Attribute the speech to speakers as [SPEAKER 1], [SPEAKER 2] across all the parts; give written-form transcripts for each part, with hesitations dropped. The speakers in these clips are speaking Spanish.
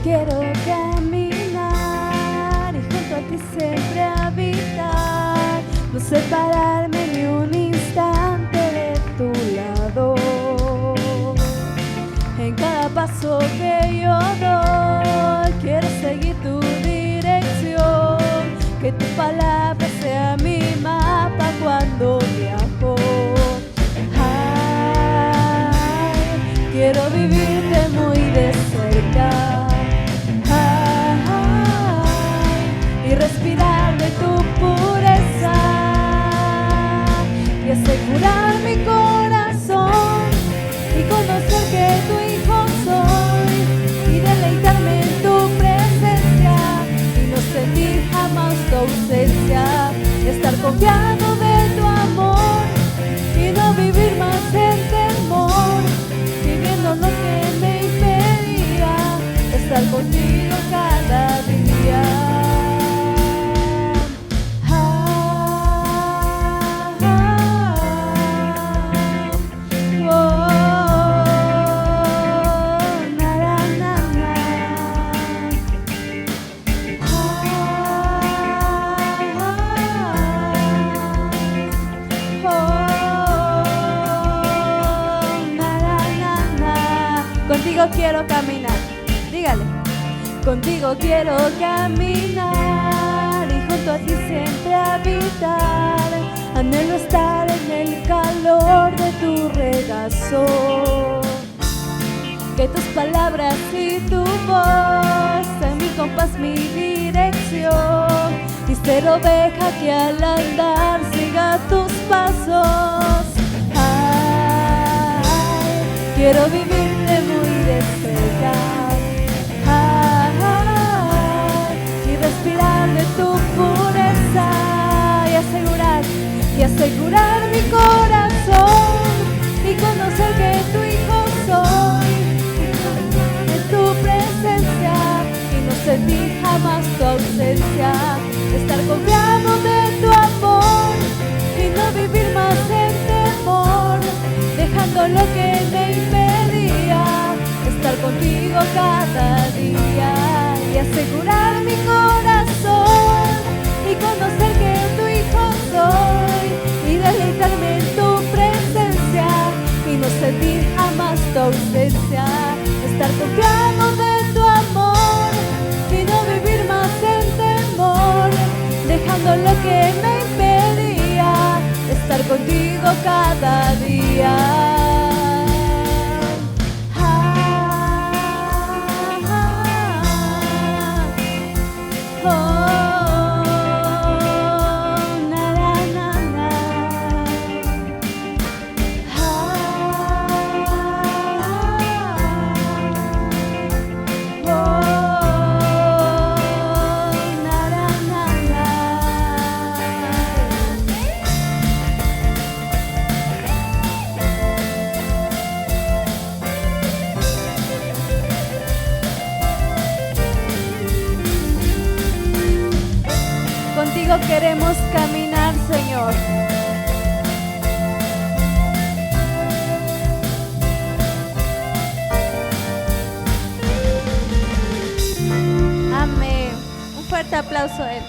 [SPEAKER 1] quiero caminar y junto a ti siempre habitar, no separarme ni un instante de tu lado. En cada paso que yo doy, quiero seguir tu dirección, que tu palabra sea mi mapa cuando viajo. Ay, quiero vivirte muy de cerca, ay, y respirar de tu pureza y asegurar mi corazón y conocer que tu hijo soy y deleitarme en tu presencia y no sentir jamás tu ausencia, y estar confiado de tu amor y no vivir más en temor, viviendo lo que me impedía estar contigo cada día. Contigo quiero caminar, dígale. Contigo quiero caminar y junto a ti siempre habitar. Anhelo estar en el calor de tu regazo, que tus palabras y tu voz sean mi compás, mi dirección, y ser oveja que al andar siga tus pasos. Ay, quiero vivirte muy de cerca, y respirar de tu pureza y asegurar mi corazón y conocer que tu hijo soy en tu presencia y no sentir jamás tu ausencia, estar confiado de tu amor y no vivir más en temor, dejando lo que me impedía estar contigo cada día y asegurar mi corazón y conocer que tu hijo soy y deleitarme en tu presencia y no sentir jamás tu ausencia, estar confiado de tu amor y no vivir más en temor, dejando lo que me impedía estar contigo cada día. Contigo queremos caminar, Señor. Amén. Un fuerte aplauso a Él.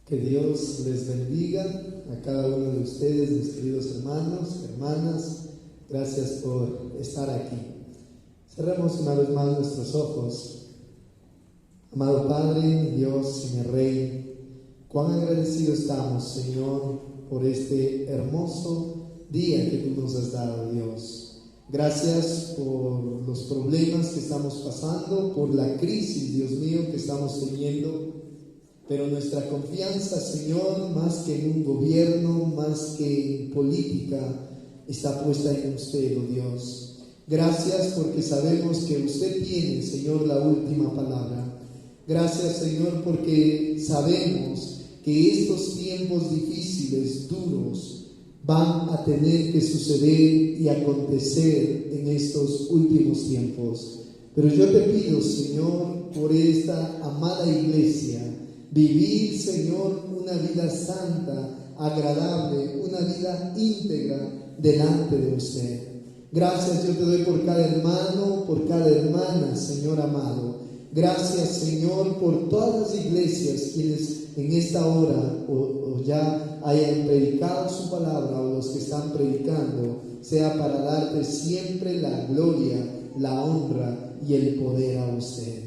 [SPEAKER 2] Que Dios les bendiga a cada uno de ustedes, mis queridos hermanos, hermanas. Gracias por estar aquí. Cerremos una vez más nuestros ojos. Amado Padre, mi Dios y mi Rey, cuán agradecidos estamos, Señor, por este hermoso día que tú nos has dado, Dios. Gracias por los problemas que estamos pasando, por la crisis, Dios mío, que estamos teniendo. Pero nuestra confianza, Señor, más que en un gobierno, más que en política, está puesta en usted, oh Dios. Gracias porque sabemos que usted tiene, Señor, la última palabra. Gracias, Señor, porque sabemos que estos tiempos difíciles, duros, van a tener que suceder y acontecer en estos últimos tiempos. Pero yo te pido, Señor, por esta amada iglesia, vivir, Señor, una vida santa, agradable, una vida íntegra delante de usted. Gracias yo te doy por cada hermano, por cada hermana, Señor amado. Gracias, Señor, por todas las iglesias quienes en esta hora o ya hayan predicado su palabra, o los que están predicando, sea para darte siempre la gloria, la honra y el poder a usted.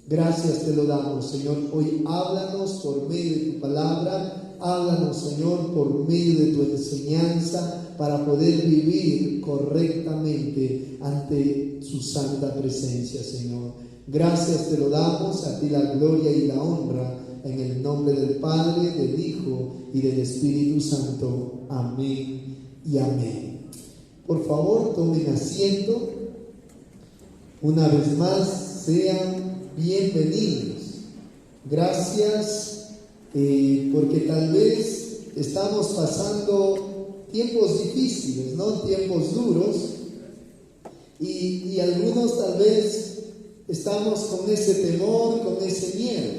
[SPEAKER 2] Gracias te lo damos, Señor. Hoy háblanos por medio de tu palabra, háblanos, Señor, por medio de tu enseñanza, para poder vivir correctamente ante su santa presencia, Señor. Gracias te lo damos, a ti la gloria y la honra, en el nombre del Padre, del Hijo y del Espíritu Santo. Amén y amén. Por favor, tomen asiento. Una vez más, sean bienvenidos. Gracias, porque tal vez estamos pasando tiempos difíciles, ¿no? Tiempos duros, y algunos tal vez estamos con ese temor, con ese miedo.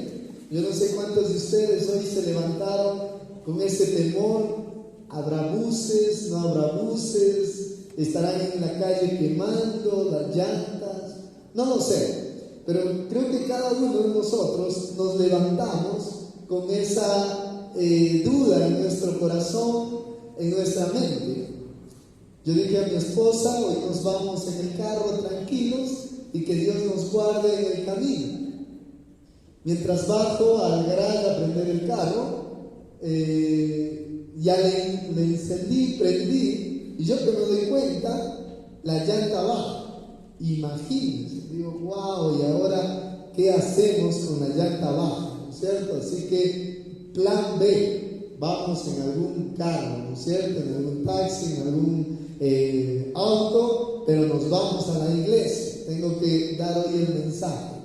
[SPEAKER 2] Yo no sé cuántos de ustedes hoy se levantaron con ese temor. ¿Habrá buses? ¿No habrá buses? ¿Estarán en la calle quemando las llantas? No lo sé, pero creo que cada uno de nosotros nos levantamos con esa duda en nuestro corazón, en nuestra mente. Yo dije a mi esposa, hoy nos vamos en el carro tranquilos y que Dios nos guarde en el camino. Mientras bajo al garaje a prender el carro, ya le encendí, prendí, y yo que me doy cuenta, la llanta baja. Imagínense, digo, wow, ¿y ahora qué hacemos con la llanta baja? ¿No es cierto? Así que plan B, vamos en algún carro, ¿no es cierto? En algún taxi, en algún auto, pero nos vamos a la iglesia. Tengo que dar hoy el mensaje.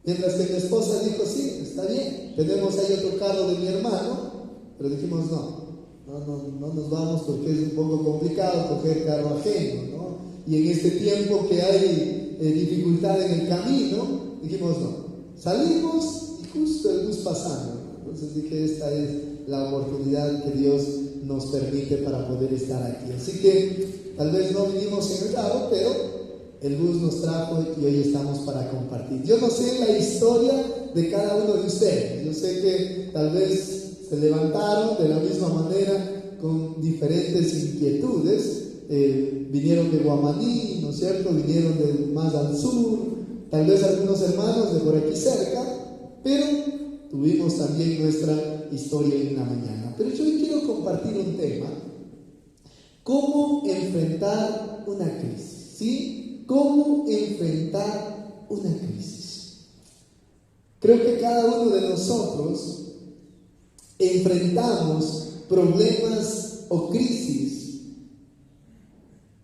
[SPEAKER 2] Mientras que mi esposa dijo, sí, está bien, tenemos ahí otro carro de mi hermano, pero dijimos no nos vamos porque es un poco complicado coger carro ajeno, ¿no? Y en este tiempo que hay dificultad en el camino, dijimos no. Salimos y justo el bus pasando. Entonces dije, esta es la oportunidad que Dios nos permite para poder estar aquí. Así que tal vez no vinimos en el carro, pero el bus nos trajo y hoy estamos para compartir. Yo no sé la historia de cada uno de ustedes. Yo sé que tal vez se levantaron de la misma manera con diferentes inquietudes. Vinieron de Guamaní, ¿no es cierto? Vinieron de más al sur, tal vez algunos hermanos de por aquí cerca, pero tuvimos también nuestra historia en la mañana. Pero yo hoy quiero compartir un tema: cómo enfrentar una crisis, ¿sí? ¿Cómo enfrentar una crisis? Creo que cada uno de nosotros enfrentamos problemas o crisis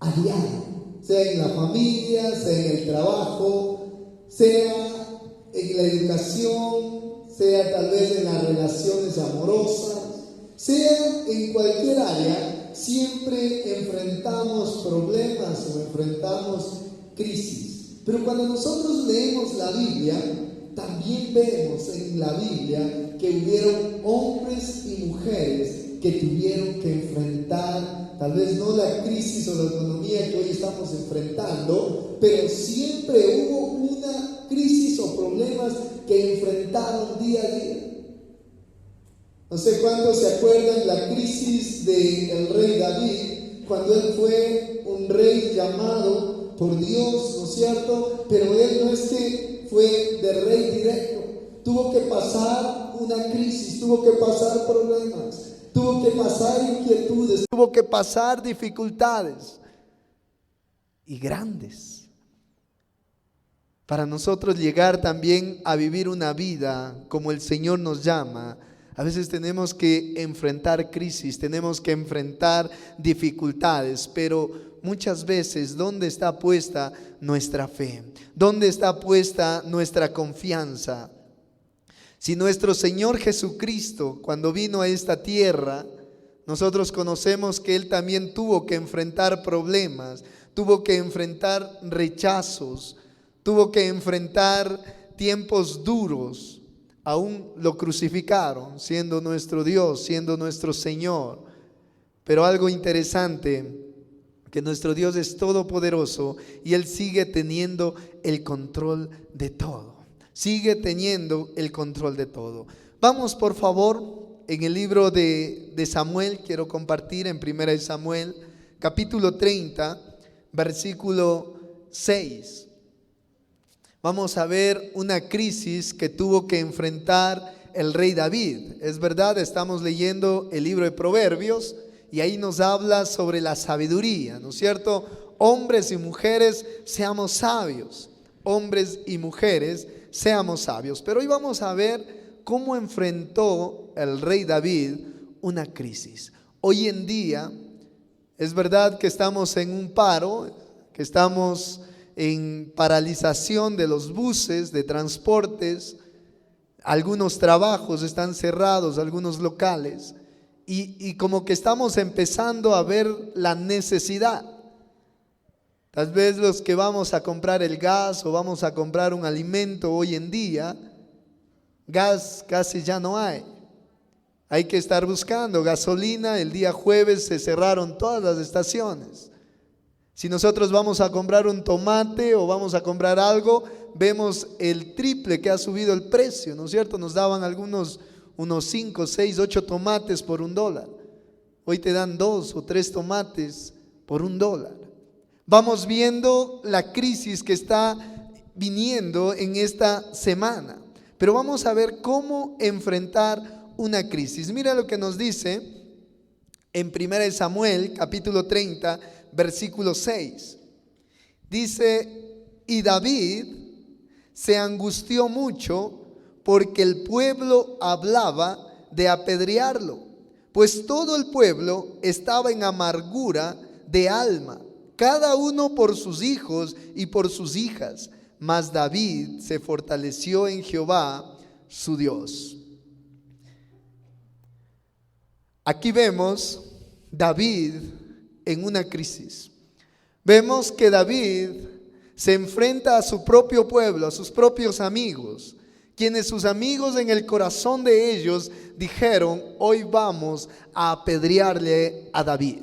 [SPEAKER 2] a diario, sea en la familia, sea en el trabajo, sea en la educación, sea tal vez en las relaciones amorosas, sea en cualquier área. Siempre enfrentamos problemas o enfrentamos crisis. Pero cuando nosotros leemos la Biblia, también vemos en la Biblia que hubieron hombres y mujeres que tuvieron que enfrentar, tal vez no la crisis o la economía que hoy estamos enfrentando, pero siempre hubo una crisis o problemas que enfrentaron día a día. No sé cuántos se acuerdan la crisis del rey David, cuando él fue un rey llamado por Dios, ¿no es cierto? Pero él no es que fue de rey directo, tuvo que pasar una crisis, tuvo que pasar problemas, tuvo que pasar inquietudes, tuvo que pasar dificultades y grandes. Para nosotros llegar también a vivir una vida como el Señor nos llama, a veces tenemos que enfrentar crisis, tenemos que enfrentar dificultades, pero muchas veces, ¿dónde está puesta nuestra fe? ¿Dónde está puesta nuestra confianza? Si nuestro Señor Jesucristo, cuando vino a esta tierra, nosotros conocemos que Él también tuvo que enfrentar problemas, tuvo que enfrentar rechazos, tuvo que enfrentar tiempos duros. Aún lo crucificaron, siendo nuestro Dios, siendo nuestro Señor. Pero algo interesante, que nuestro Dios es todopoderoso y Él sigue teniendo el control de todo. Sigue teniendo el control de todo. Vamos, por favor, en el libro de Samuel. Quiero compartir en 1 Samuel, capítulo 30, versículo 6. Vamos a ver una crisis que tuvo que enfrentar el rey David. Es verdad, estamos leyendo el libro de Proverbios y ahí nos habla sobre la sabiduría, ¿no es cierto? Hombres y mujeres, seamos sabios. Hombres y mujeres, seamos sabios. Pero hoy vamos a ver cómo enfrentó el rey David una crisis. Hoy en día, es verdad que estamos en un paro, que estamos en paralización de los buses, de transportes. Algunos trabajos están cerrados, algunos locales. Y como que estamos empezando a ver la necesidad. Tal vez los que vamos a comprar el gas o vamos a comprar un alimento hoy en día, gas casi ya no hay. Hay que estar buscando gasolina. El día jueves se cerraron todas las estaciones. Si nosotros vamos a comprar un tomate o vamos a comprar algo, vemos el triple que ha subido el precio, ¿no es cierto? Nos daban unos 5, 6, 8 tomates por $1. Hoy te dan 2 o 3 tomates por $1. Vamos viendo la crisis que está viniendo en esta semana. Pero vamos a ver cómo enfrentar una crisis. Mira lo que nos dice en 1 Samuel, capítulo 30, versículo 6. Dice: y David se angustió mucho porque el pueblo hablaba de apedrearlo, pues todo el pueblo estaba en amargura de alma, cada uno por sus hijos y por sus hijas. Mas David se fortaleció en Jehová, su Dios. Aquí vemos David en una crisis. Vemos que David se enfrenta a su propio pueblo, a sus propios amigos, quienes sus amigos en el corazón de ellos dijeron: hoy vamos a apedrearle a David.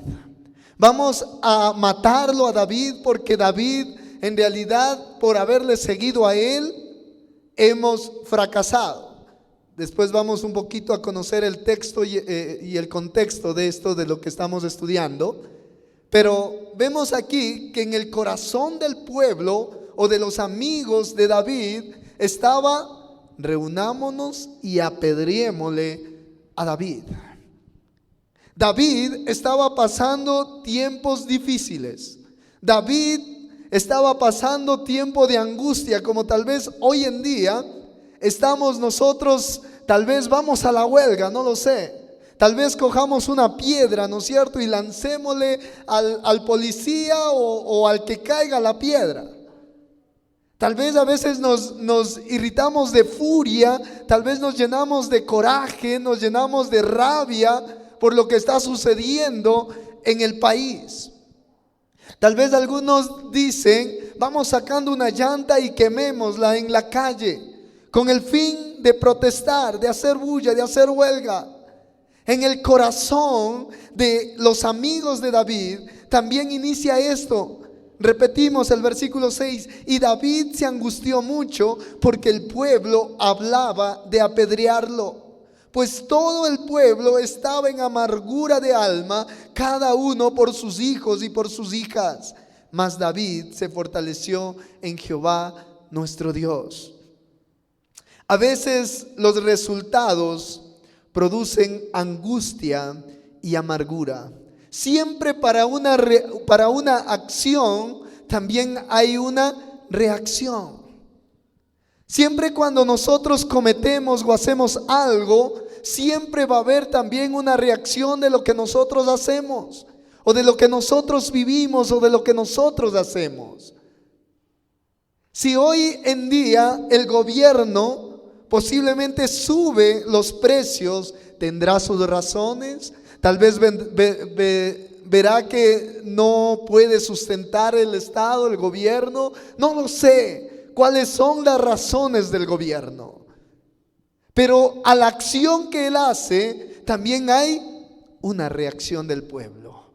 [SPEAKER 2] Vamos a matarlo a David porque David, en realidad, por haberle seguido a él, hemos fracasado. Después vamos un poquito a conocer el texto y el contexto de esto, de lo que estamos estudiando. Pero vemos aquí que en el corazón del pueblo o de los amigos de David estaba: reunámonos y apedreémosle a David. David estaba pasando tiempos difíciles. David estaba pasando tiempo de angustia, como tal vez hoy en día estamos nosotros. Tal vez vamos a la huelga, no lo sé. Tal vez cojamos una piedra, ¿no es cierto?, y lancémosle al policía o al que caiga la piedra. Tal vez a veces nos irritamos de furia, tal vez nos llenamos de coraje, nos llenamos de rabia por lo que está sucediendo en el país. Tal vez algunos dicen: vamos sacando una llanta y quemémosla en la calle, con el fin de protestar, de hacer bulla, de hacer huelga. En el corazón de los amigos de David también inicia esto. Repetimos el versículo 6: y David se angustió mucho porque el pueblo hablaba de apedrearlo, pues todo el pueblo estaba en amargura de alma, cada uno por sus hijos y por sus hijas. Mas David se fortaleció en Jehová, nuestro Dios. A veces los resultados producen angustia y amargura. Siempre para una acción también hay una reacción. Siempre cuando nosotros cometemos o hacemos algo, siempre va a haber también una reacción de lo que nosotros hacemos, o de lo que nosotros vivimos, o de lo que nosotros hacemos. Si hoy en día el gobierno posiblemente sube los precios, tendrá sus razones. Tal vez verá que no puede sustentar el Estado, el gobierno. No lo sé cuáles son las razones del gobierno. Pero a la acción que él hace también hay una reacción del pueblo.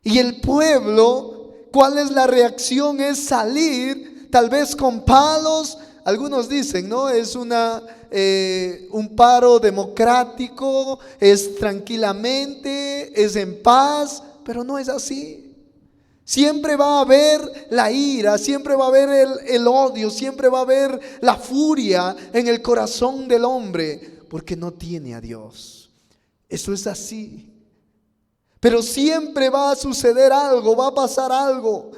[SPEAKER 2] Y el pueblo, ¿cuál es la reacción? Es salir, tal vez con palos. Algunos dicen, ¿no? Es un paro democrático, es tranquilamente, es en paz, pero no es así. Siempre va a haber la ira, siempre va a haber el odio, siempre va a haber la furia en el corazón del hombre, porque no tiene a Dios. Eso es así. Pero siempre va a suceder algo, va a pasar algo.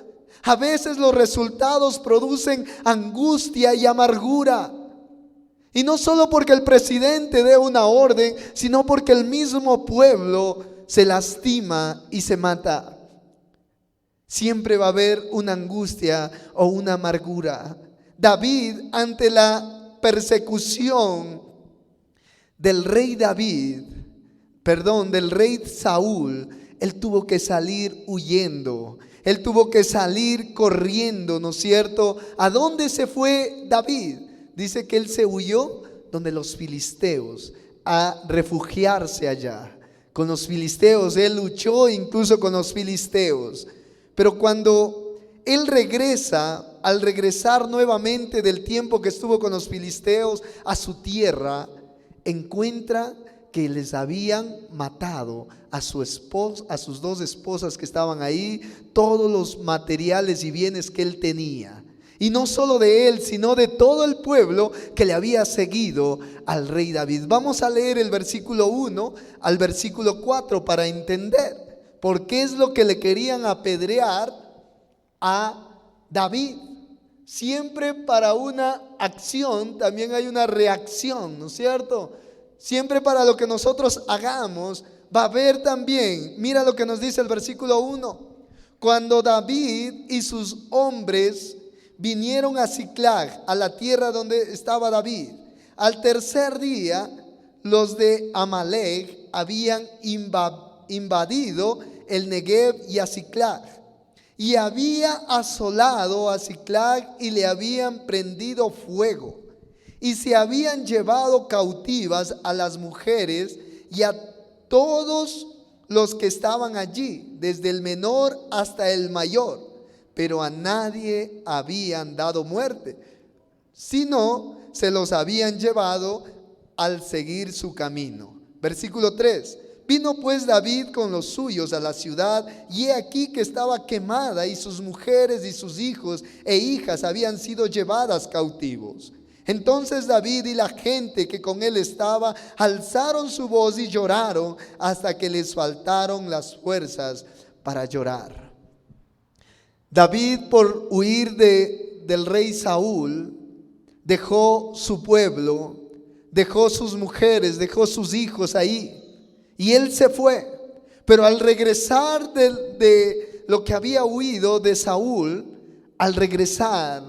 [SPEAKER 2] A veces los resultados producen angustia y amargura. Y no solo porque el presidente dé una orden, sino porque el mismo pueblo se lastima y se mata. Siempre va a haber una angustia o una amargura. David, ante la persecución del rey del rey Saúl, él tuvo que salir huyendo. Él tuvo que salir corriendo, ¿no es cierto? ¿A dónde se fue David? Dice que él se huyó donde los filisteos, a refugiarse allá. Con los filisteos, él luchó incluso con los filisteos. Pero cuando él regresa, al regresar nuevamente del tiempo que estuvo con los filisteos a su tierra, encuentra que les habían matado a su esposa, a sus dos esposas que estaban ahí, todos los materiales y bienes que él tenía. Y no solo de él, sino de todo el pueblo que le había seguido al rey David. Vamos a leer el versículo 1 al versículo 4 para entender por qué es lo que le querían apedrear a David. Siempre para una acción también hay una reacción, ¿no es cierto? Siempre para lo que nosotros hagamos va a haber también, mira lo que nos dice el versículo 1. Cuando David y sus hombres vinieron a Siclag, a la tierra donde estaba David, al tercer día los de Amalek habían invadido el Negev y a Siclag, y había asolado a Siclag y le habían prendido fuego, y se habían llevado cautivas a las mujeres y a todos los que estaban allí, desde el menor hasta el mayor, pero a nadie habían dado muerte, sino se los habían llevado al seguir su camino. Versículo 3. Vino pues David con los suyos a la ciudad, y he aquí que estaba quemada, y sus mujeres y sus hijos e hijas habían sido llevadas cautivos. Entonces David y la gente que con él estaba alzaron su voz y lloraron hasta que les faltaron las fuerzas para llorar. David, por huir del rey Saúl, dejó su pueblo, dejó sus mujeres, dejó sus hijos ahí, y él se fue. Pero al regresar de lo que había huido de Saúl, al regresar,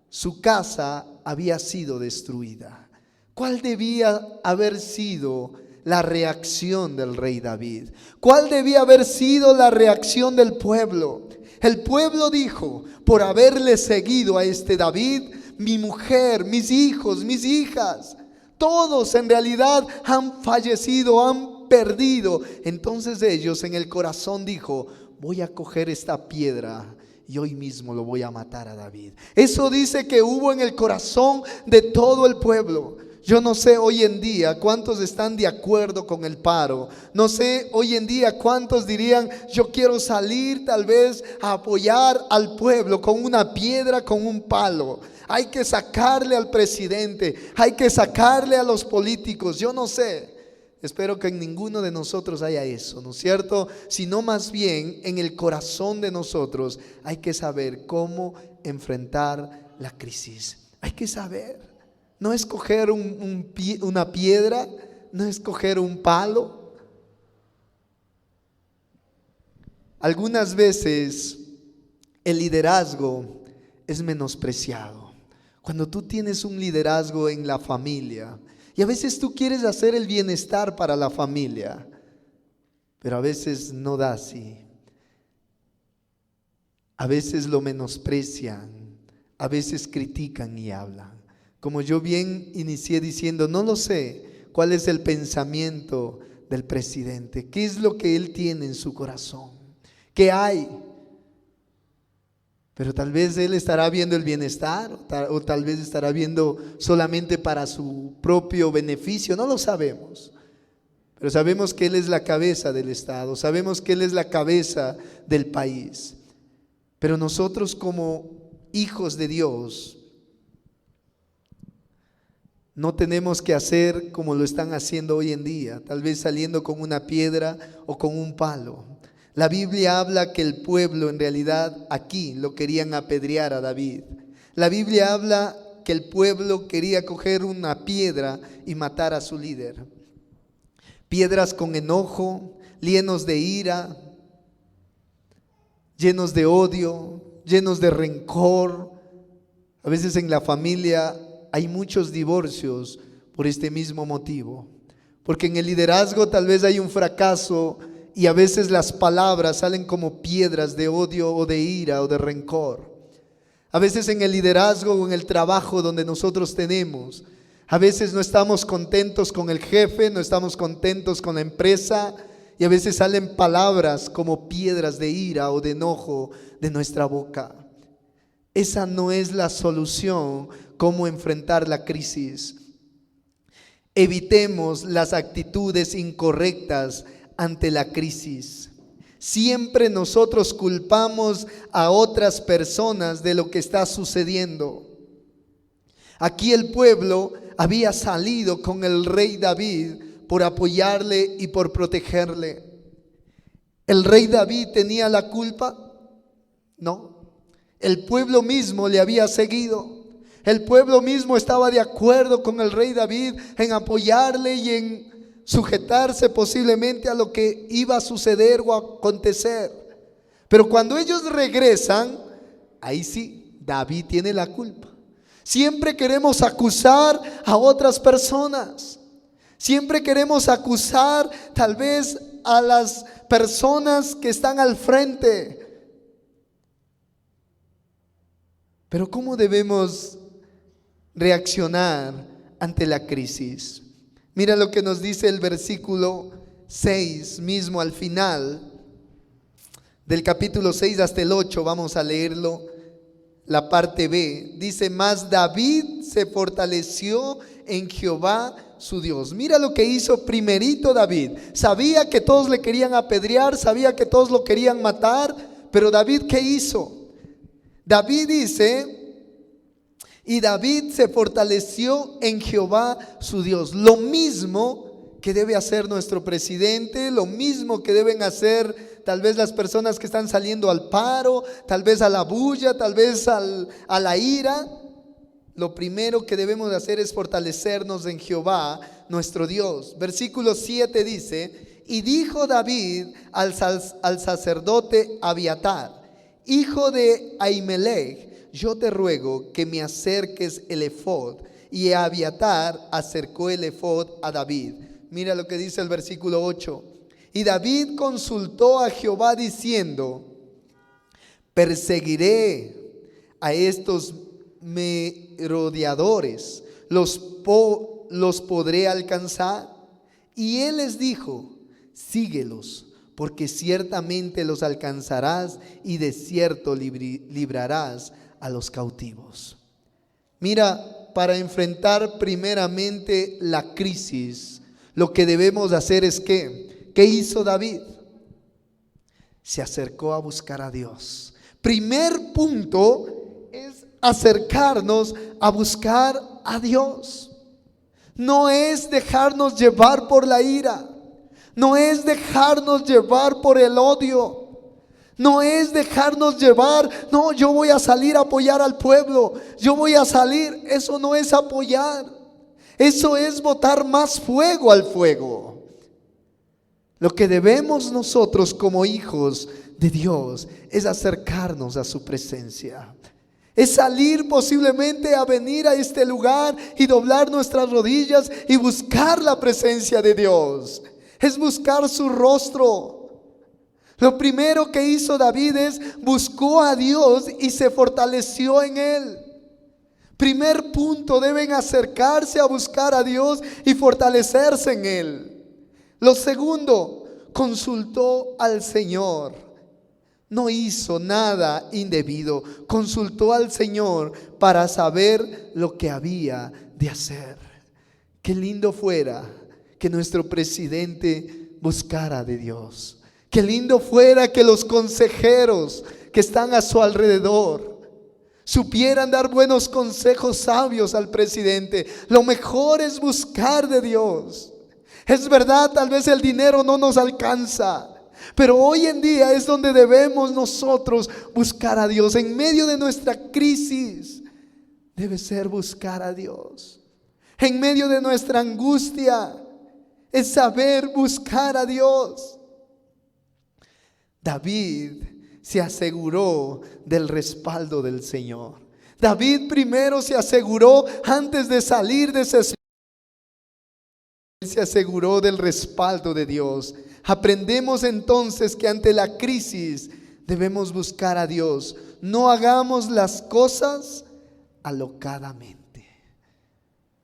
[SPEAKER 2] su casa había sido destruida. ¿Cuál debía haber sido la reacción del rey David? ¿Cuál debía haber sido la reacción del pueblo? El pueblo dijo: por haberle seguido a este David, mi mujer, mis hijos, mis hijas, todos en realidad han fallecido, han perdido. Entonces ellos en el corazón dijo: voy a coger esta piedra y hoy mismo lo voy a matar a David. Eso dice que hubo en el corazón de todo el pueblo. Yo no sé hoy en día cuántos están de acuerdo con el paro. No sé hoy en día cuántos dirían: yo quiero salir tal vez a apoyar al pueblo con una piedra, con un palo. Hay que sacarle al presidente, hay que sacarle a los políticos. Yo no sé. Espero que en ninguno de nosotros haya eso, ¿no es cierto? Sino más bien en el corazón de nosotros hay que saber cómo enfrentar la crisis. Hay que saber. No es coger una piedra, no es coger un palo. Algunas veces el liderazgo es menospreciado. Cuando tú tienes un liderazgo en la familia, y a veces tú quieres hacer el bienestar para la familia, pero a veces no da así. A veces lo menosprecian, a veces critican y hablan. Como yo bien inicié diciendo, no lo sé cuál es el pensamiento del presidente, qué es lo que él tiene en su corazón, ¿Qué hay? Pero tal vez él estará viendo el bienestar o tal vez estará viendo solamente para su propio beneficio, no lo sabemos. Pero sabemos que él es la cabeza del Estado, sabemos que él es la cabeza del país. Pero nosotros como hijos de Dios no tenemos que hacer como lo están haciendo hoy en día, tal vez saliendo con una piedra o con un palo. La Biblia habla que el pueblo en realidad aquí lo querían apedrear a David. La Biblia habla que el pueblo quería coger una piedra y matar a su líder. Piedras con enojo, llenos de ira, llenos de odio, llenos de rencor. A veces en la familia hay muchos divorcios por este mismo motivo. Porque en el liderazgo tal vez hay un fracaso y a veces las palabras salen como piedras de odio o de ira o de rencor. A veces en el liderazgo o en el trabajo donde nosotros tenemos, a veces no estamos contentos con el jefe, no estamos contentos con la empresa y a veces salen palabras como piedras de ira o de enojo de nuestra boca. Esa no es la solución cómo enfrentar la crisis. Evitemos las actitudes incorrectas ante la crisis. Siempre nosotros culpamos a otras personas de lo que está sucediendo. Aquí el pueblo había salido con el rey David por apoyarle y por protegerle. ¿El rey David tenía la culpa? No. El pueblo mismo le había seguido. El pueblo mismo estaba de acuerdo con el rey David en apoyarle y en sujetarse posiblemente a lo que iba a suceder o a acontecer. Pero cuando ellos regresan, ahí sí, David tiene la culpa. Siempre queremos acusar a otras personas. Siempre queremos acusar tal vez a las personas que están al frente. Pero ¿cómo debemos reaccionar ante la crisis? Mira lo que nos dice el versículo 6 mismo al final del capítulo 6 hasta el 8. Vamos a leerlo, la parte B. Dice: mas David se fortaleció en Jehová su Dios. Mira lo que hizo primerito David. Sabía que todos le querían apedrear, sabía que todos lo querían matar, pero David, ¿qué hizo? David dice: y David se fortaleció en Jehová su Dios. Lo mismo que debe hacer nuestro presidente, lo mismo que deben hacer tal vez las personas que están saliendo al paro, tal vez a la bulla, tal vez a la ira. Lo primero que debemos de hacer es fortalecernos en Jehová nuestro Dios. Versículo 7 dice: y dijo David al sacerdote Abiatar, hijo de Ahimelech: yo te ruego que me acerques el efod. Y Abiatar acercó el efod a David. Mira lo que dice el versículo 8. Y David consultó a Jehová diciendo: perseguiré a estos merodeadores, los podré alcanzar. Y él les dijo: síguelos, porque ciertamente los alcanzarás y de cierto librarás a los cautivos. Mira, para enfrentar primeramente la crisis, lo que debemos hacer es ¿qué hizo David? Se acercó a buscar a Dios. Primer punto es acercarnos a buscar a Dios. No es dejarnos llevar por la ira, no es dejarnos llevar por el odio. No es dejarnos llevar, no, yo voy a salir a apoyar al pueblo, yo voy a salir. Eso no es apoyar, eso es botar más fuego al fuego. Lo que debemos nosotros como hijos de Dios es acercarnos a su presencia. Es salir posiblemente a venir a este lugar y doblar nuestras rodillas y buscar la presencia de Dios. Es buscar su rostro. Lo primero que hizo David es buscó a Dios y se fortaleció en él. Primer punto, deben acercarse a buscar a Dios y fortalecerse en él. Lo segundo, consultó al Señor. No hizo nada indebido. Consultó al Señor para saber lo que había de hacer. Qué lindo fuera que nuestro presidente buscara de Dios. Qué lindo fuera que los consejeros que están a su alrededor supieran dar buenos consejos sabios al presidente. Lo mejor es buscar de Dios. Es verdad, tal vez el dinero no nos alcanza, pero hoy en día es donde debemos nosotros buscar a Dios. En medio de nuestra crisis debe ser buscar a Dios. En medio de nuestra angustia es saber buscar a Dios. David se aseguró del respaldo del Señor. David primero se aseguró antes de salir de ese ciudad. Él se aseguró del respaldo de Dios. Aprendemos entonces que ante la crisis debemos buscar a Dios. No hagamos las cosas alocadamente.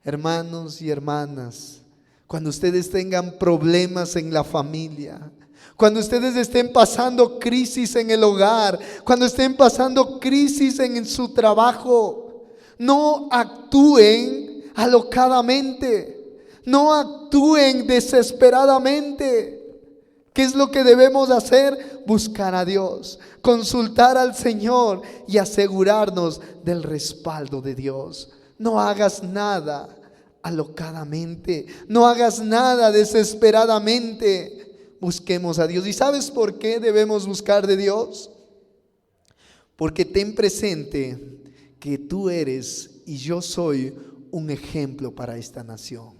[SPEAKER 2] Hermanos y hermanas, cuando ustedes tengan problemas en la familia, cuando ustedes estén pasando crisis en el hogar, cuando estén pasando crisis en su trabajo, no actúen alocadamente. No actúen desesperadamente. ¿Qué es lo que debemos hacer? Buscar a Dios, consultar al Señor y asegurarnos del respaldo de Dios. No hagas nada alocadamente, no hagas nada desesperadamente. Busquemos a Dios. ¿Y sabes por qué debemos buscar de Dios? Porque ten presente que tú eres y yo soy un ejemplo para esta nación.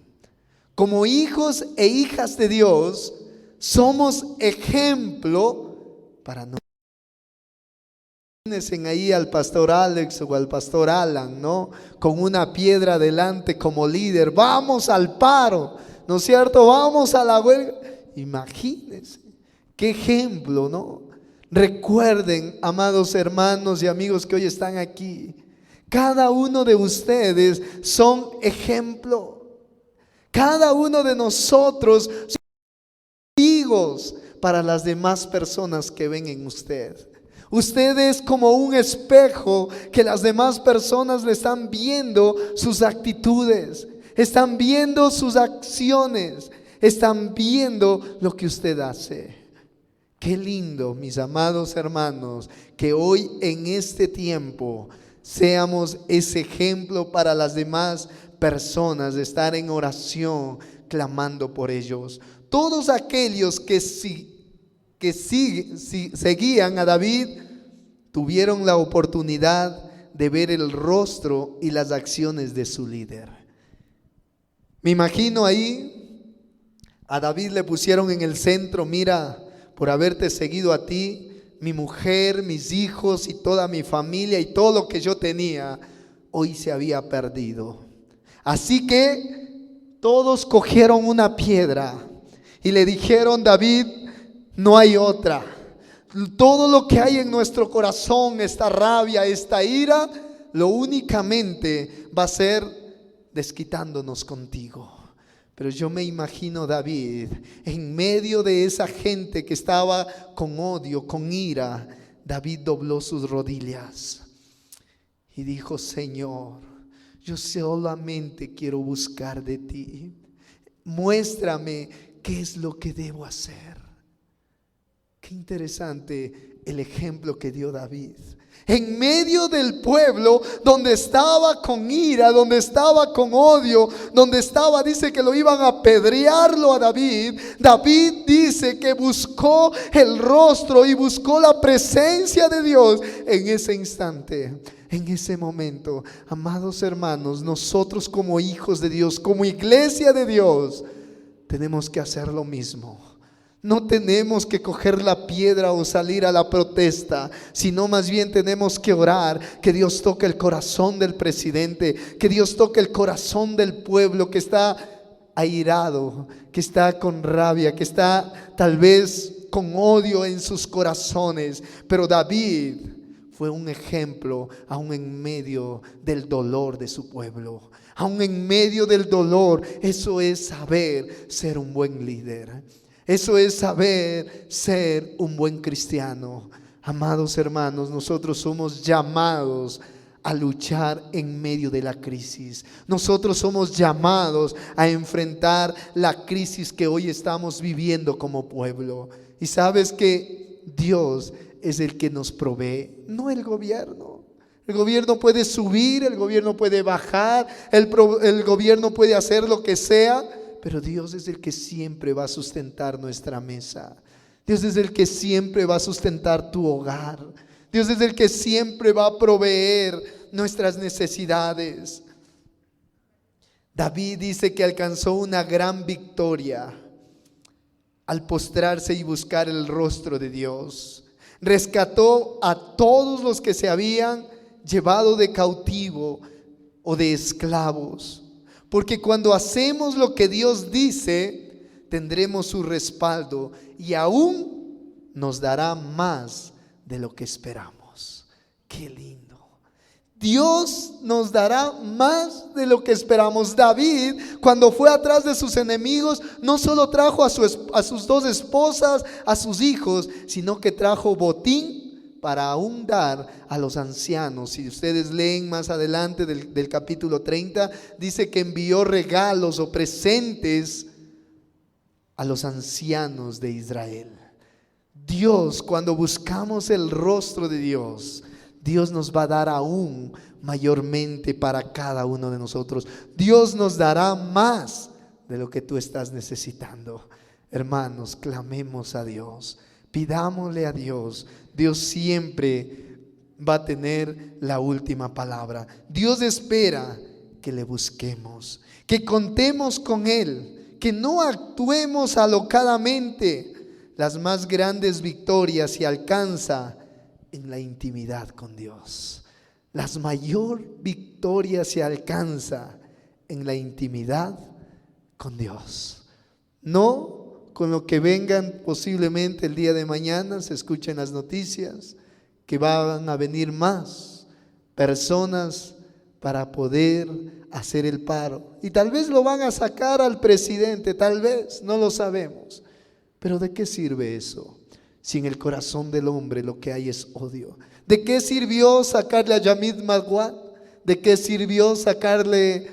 [SPEAKER 2] Como hijos e hijas de Dios, somos ejemplo para nosotros. Imagínense ahí al pastor Alex o al pastor Alan, ¿no? Con una piedra delante como líder. Vamos al paro, ¿no es cierto? Vamos a la huelga. Imagínense, qué ejemplo, ¿no? Recuerden, amados hermanos y amigos que hoy están aquí, cada uno de ustedes son ejemplo. Cada uno de nosotros somos testigos para las demás personas que ven en usted. Usted es como un espejo que las demás personas le están viendo sus actitudes, están viendo sus acciones, están viendo lo que usted hace. Qué lindo, mis amados hermanos, que hoy en este tiempo seamos ese ejemplo para las demás personas, de estar en oración, clamando por ellos. Todos aquellos que seguían a David tuvieron la oportunidad de ver el rostro y las acciones de su líder. Me imagino ahí a David le pusieron en el centro: mira, por haberte seguido a ti, mi mujer, mis hijos y toda mi familia y todo lo que yo tenía hoy se había perdido. Así que todos cogieron una piedra y le dijeron: David, no hay otra. Todo lo que hay en nuestro corazón, esta rabia, esta ira, lo únicamente va a ser desquitándonos contigo. Pero yo me imagino David en medio de esa gente que estaba con odio, con ira. David dobló sus rodillas y dijo: Señor, yo solamente quiero buscar de ti. Muéstrame qué es lo que debo hacer. Qué interesante el ejemplo que dio David. En medio del pueblo donde estaba con ira, donde estaba con odio, donde estaba, dice que lo iban a apedrearlo a David. David dice que buscó el rostro y buscó la presencia de Dios en ese instante. En ese momento, amados hermanos, nosotros como hijos de Dios, como iglesia de Dios, tenemos que hacer lo mismo. No tenemos que coger la piedra o salir a la protesta, sino más bien tenemos que orar que Dios toque el corazón del presidente, que Dios toque el corazón del pueblo que está airado, que está con rabia, que está tal vez con odio en sus corazones. Pero David fue un ejemplo aún en medio del dolor de su pueblo. Aún en medio del dolor, eso es saber ser un buen líder. Eso es saber ser un buen cristiano. Amados hermanos, nosotros somos llamados a luchar en medio de la crisis. Nosotros somos llamados a enfrentar la crisis que hoy estamos viviendo como pueblo. Y sabes que Dios es el que nos provee, no el gobierno. El gobierno puede subir, el gobierno puede bajar, el gobierno puede hacer lo que sea, pero Dios es el que siempre va a sustentar nuestra mesa. Dios es el que siempre va a sustentar tu hogar. Dios es el que siempre va a proveer nuestras necesidades. David dice que alcanzó una gran victoria al postrarse y buscar el rostro de Dios. Rescató a todos los que se habían llevado de cautivo o de esclavos. Porque cuando hacemos lo que Dios dice, tendremos su respaldo y aún nos dará más de lo que esperamos. Qué lindo. Dios nos dará más de lo que esperamos. David, cuando fue atrás de sus enemigos, no solo trajo a sus dos esposas, a sus hijos, sino que trajo botín para aún dar a los ancianos. Si ustedes leen más adelante del capítulo 30, dice que envió regalos o presentes a los ancianos de Israel. Dios, cuando buscamos el rostro de Dios, Dios nos va a dar aún mayormente para cada uno de nosotros. Dios nos dará más de lo que tú estás necesitando. Hermanos, clamemos a Dios, pidámosle a Dios. Dios siempre va a tener la última palabra. Dios espera que le busquemos, que contemos con Él, que no actuemos alocadamente. Las más grandes victorias se alcanzan en la intimidad con Dios. Las mayor victorias se alcanza en la intimidad con Dios. No con lo que vengan posiblemente el día de mañana, se escuchen las noticias que van a venir más personas para poder hacer el paro. Y tal vez lo van a sacar al presidente, tal vez, no lo sabemos. Pero ¿de qué sirve eso? Si en el corazón del hombre lo que hay es odio. ¿De qué sirvió sacarle a Yamid Maguad? ¿De qué sirvió sacarle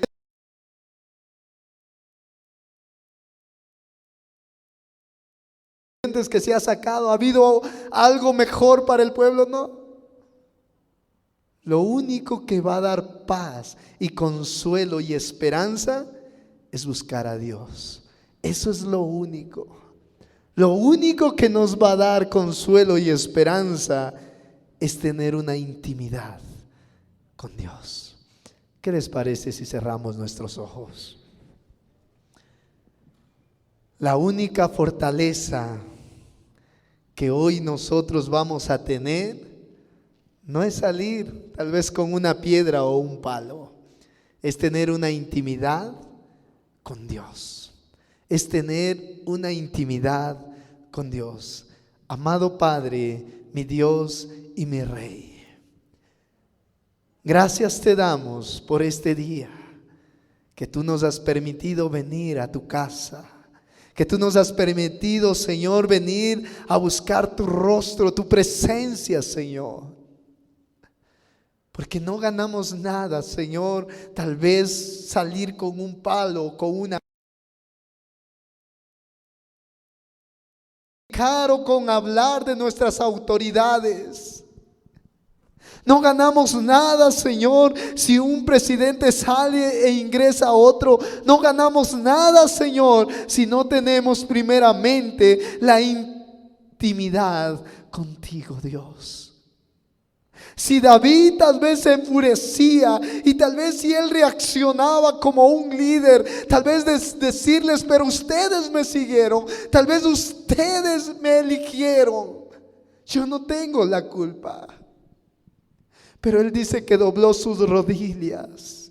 [SPEAKER 2] que se ha sacado? ¿Ha habido algo mejor para el pueblo? No. Lo único que va a dar paz y consuelo y esperanza es buscar a Dios. Eso es lo único. Lo único que nos va a dar consuelo y esperanza es tener una intimidad con Dios. ¿Qué les parece si cerramos nuestros ojos? La única fortaleza que hoy nosotros vamos a tener no es salir tal vez con una piedra o un palo, es tener una intimidad con Dios. Es tener una intimidad con Dios. Amado Padre, mi Dios y mi Rey, gracias te damos por este día que tú nos has permitido venir a tu casa, que tú nos has permitido, Señor, venir a buscar tu rostro, tu presencia, Señor. Porque no ganamos nada, Señor, tal vez salir con un palo, con una caro, con hablar de nuestras autoridades. No ganamos nada, Señor, si un presidente sale e ingresa a otro. No ganamos nada, Señor, si no tenemos primeramente la intimidad contigo, Dios. Si David tal vez se enfurecía y tal vez si él reaccionaba como un líder, tal vez decirles, pero ustedes me siguieron, tal vez ustedes me eligieron, yo no tengo la culpa. Pero él dice que dobló sus rodillas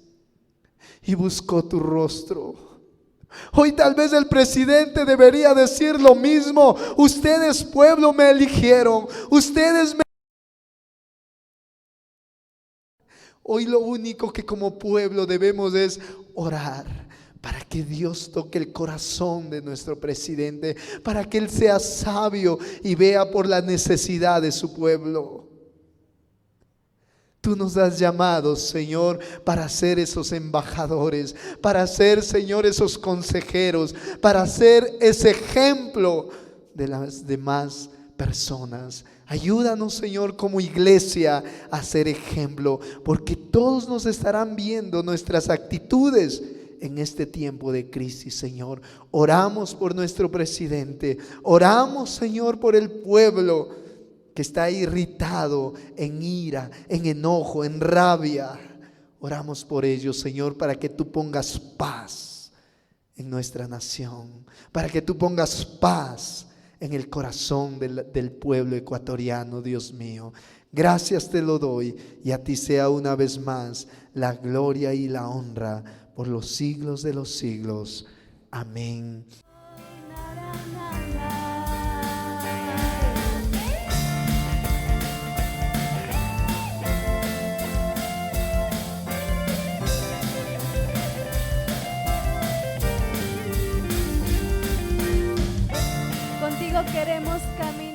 [SPEAKER 2] y buscó tu rostro. Hoy tal vez el presidente debería decir lo mismo. Ustedes, pueblo, me eligieron. Ustedes me... Hoy lo único que como pueblo debemos es orar, para que Dios toque el corazón de nuestro presidente, para que Él sea sabio y vea por la necesidad de su pueblo. Tú nos has llamado, Señor, para ser esos embajadores, para ser, Señor, esos consejeros, para ser ese ejemplo de las demás personas. Ayúdanos, Señor, como iglesia a ser ejemplo, porque todos nos estarán viendo nuestras actitudes en este tiempo de crisis, Señor. Oramos por nuestro presidente, oramos, Señor, por el pueblo que está irritado, en ira, en enojo, en rabia. Oramos por ellos, Señor, para que tú pongas paz en nuestra nación, para que tú pongas paz en el corazón del pueblo ecuatoriano, Dios mío. Gracias te lo doy, y a ti sea una vez más la gloria y la honra por los siglos de los siglos. Amén.
[SPEAKER 1] Contigo queremos caminar.